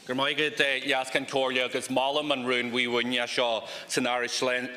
Gurmaigad Yaskan Toria agus Malam and Rune we Winya Shaw Senari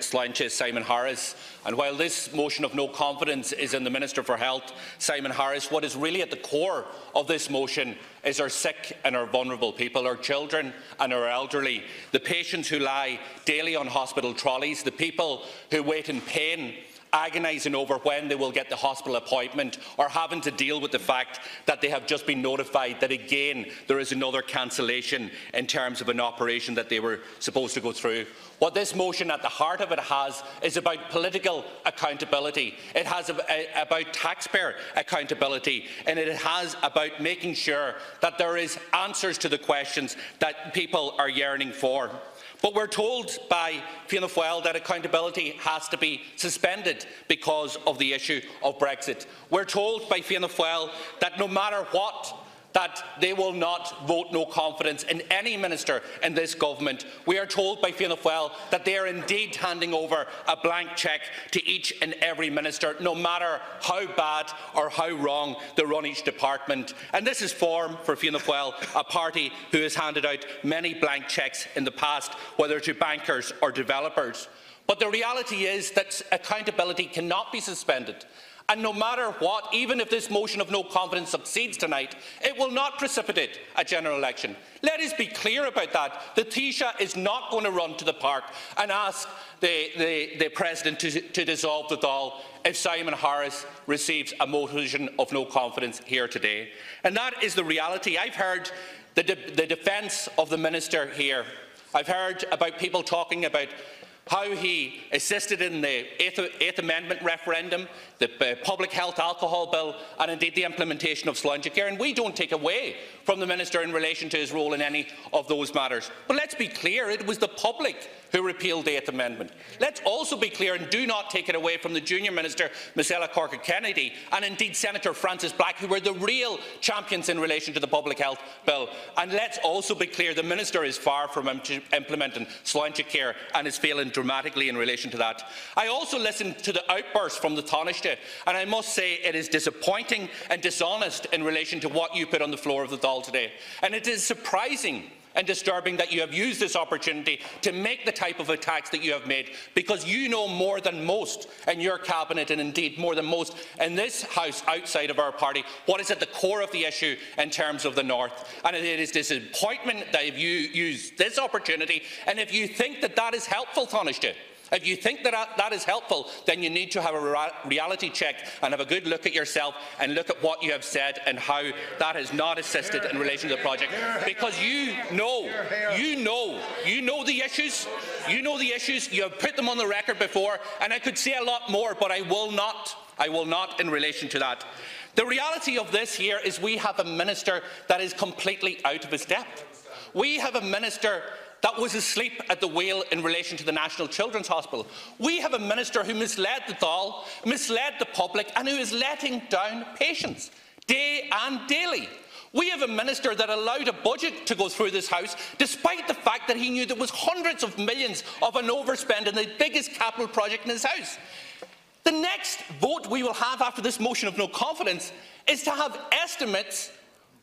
Slanches Simon Harris. And while this motion of no confidence is in the Minister for Health, Simon Harris, what is really at the core of this motion is our sick and our vulnerable people, our children and our elderly, the patients who lie daily on hospital trolleys, the people who wait in pain, agonising over when they will get the hospital appointment, or having to deal with the fact that they have just been notified that again there is another cancellation in terms of an operation that they were supposed to go through. What this motion at the heart of it has is about political accountability. It has about taxpayer accountability, and it has about making sure that there is answers to the questions that people are yearning for. But we're told by Fianna Fáil that accountability has to be suspended because of the issue of Brexit. We're told by Fianna Fáil that no matter what, that they will not vote no confidence in any minister in this government. We are told by Fianna Fáil that they are indeed handing over a blank cheque to each and every minister, no matter how bad or how wrong they run each department. And this is form for Fianna Fáil, a party who has handed out many blank cheques in the past, whether to bankers or developers. But the reality is that accountability cannot be suspended. And no matter what, even if this motion of no confidence succeeds tonight, it will not precipitate a general election. Let us be clear about that. The Taoiseach is not going to run to the park and ask the President to dissolve the Dáil if Simon Harris receives a motion of no confidence here today. And that is the reality. I've heard the defence of the Minister here. I've heard about people talking about how he assisted in the Eighth Amendment referendum, the Public Health Alcohol Bill, and indeed the implementation of Sláinte. And we don't take away from the Minister in relation to his role in any of those matters. But let's be clear, it was the public who repealed the Eighth Amendment. Let's also be clear and do not take it away from the junior Minister, Michelle Corker-Kennedy, and indeed Senator Francis Black, who were the real champions in relation to the Public Health Bill. And let's also be clear, the Minister is far from implementing Sláinte and is failing dramatically in relation to that. I also listened to the outburst from the Taoiseach, and I must say it is disappointing and dishonest in relation to what you put on the floor of the Dáil today. And it is surprising and disturbing that you have used this opportunity to make the type of attacks that you have made, because you know more than most in your cabinet, and indeed more than most in this House outside of our party, what is at the core of the issue in terms of the North. And it is disappointment that you use this opportunity, and if you think that that is helpful, Taoiseach, if you think that that is helpful, then you need to have a reality check and have a good look at yourself and look at what you have said and how that has not assisted in relation to the project. Because you know the issues. You know the issues. You have put them on the record before, and I could say a lot more, but I will not in relation to that. The reality of this here is we have a minister that is completely out of his depth. We have a minister that was asleep at the wheel in relation to the National Children's Hospital. We have a minister who misled the Dáil, misled the public, and who is letting down patients day and daily. We have a minister that allowed a budget to go through this House, despite the fact that he knew there was hundreds of millions of an overspend in the biggest capital project in his House. The next vote we will have after this motion of no confidence is to have estimates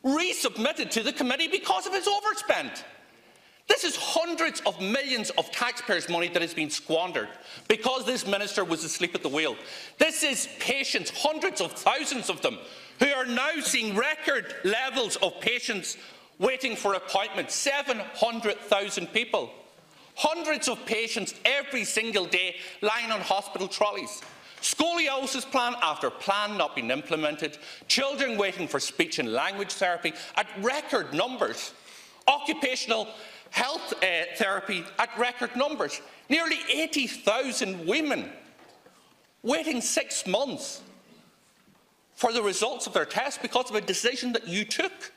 resubmitted to the committee because of his overspend. This is hundreds of millions of taxpayers' money that has been squandered because this minister was asleep at the wheel. This is patients, hundreds of thousands of them, who are now seeing record levels of patients waiting for appointments, 700,000 people. Hundreds of patients every single day lying on hospital trolleys. Scoliosis plan after plan not being implemented. Children waiting for speech and language therapy at record numbers. Occupational health therapy at record numbers. Nearly 80,000 women waiting 6 months for the results of their test because of a decision that you took.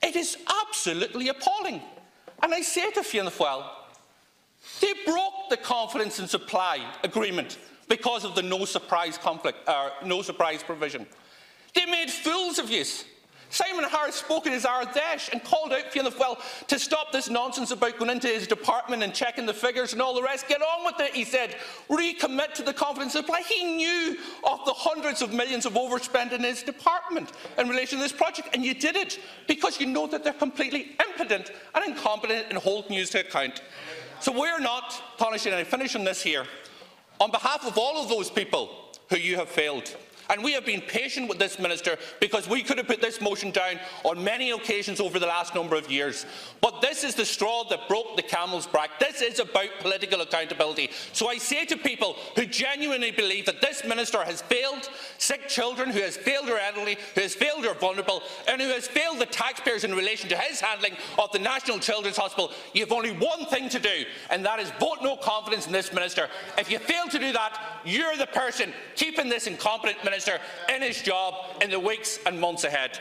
It is absolutely appalling. And I say to Fianna Fáil, they broke the confidence in supply agreement because of the no surprise provision. They made fools of you. Simon Harris spoke in his Ardèche and called out Fianna Fáil to stop this nonsense about going into his department and checking the figures and all the rest. Get on with it, he said. Recommit to the confidence supply. He knew of the hundreds of millions of overspend in his department in relation to this project, and you did it because you know that they're completely impotent and incompetent in holding you to account. So we're not punishing, and I finish on this here, on behalf of all of those people who you have failed. And we have been patient with this minister because we could have put this motion down on many occasions over the last number of years. But this is the straw that broke the camel's back. This is about political accountability. So I say to people who genuinely believe that this minister has failed sick children, who has failed our elderly, who has failed our vulnerable, and who has failed the taxpayers in relation to his handling of the National Children's Hospital, you have only one thing to do, and that is vote no confidence in this minister. If you fail to do that, you're the person keeping this incompetent minister in his job in the weeks and months ahead.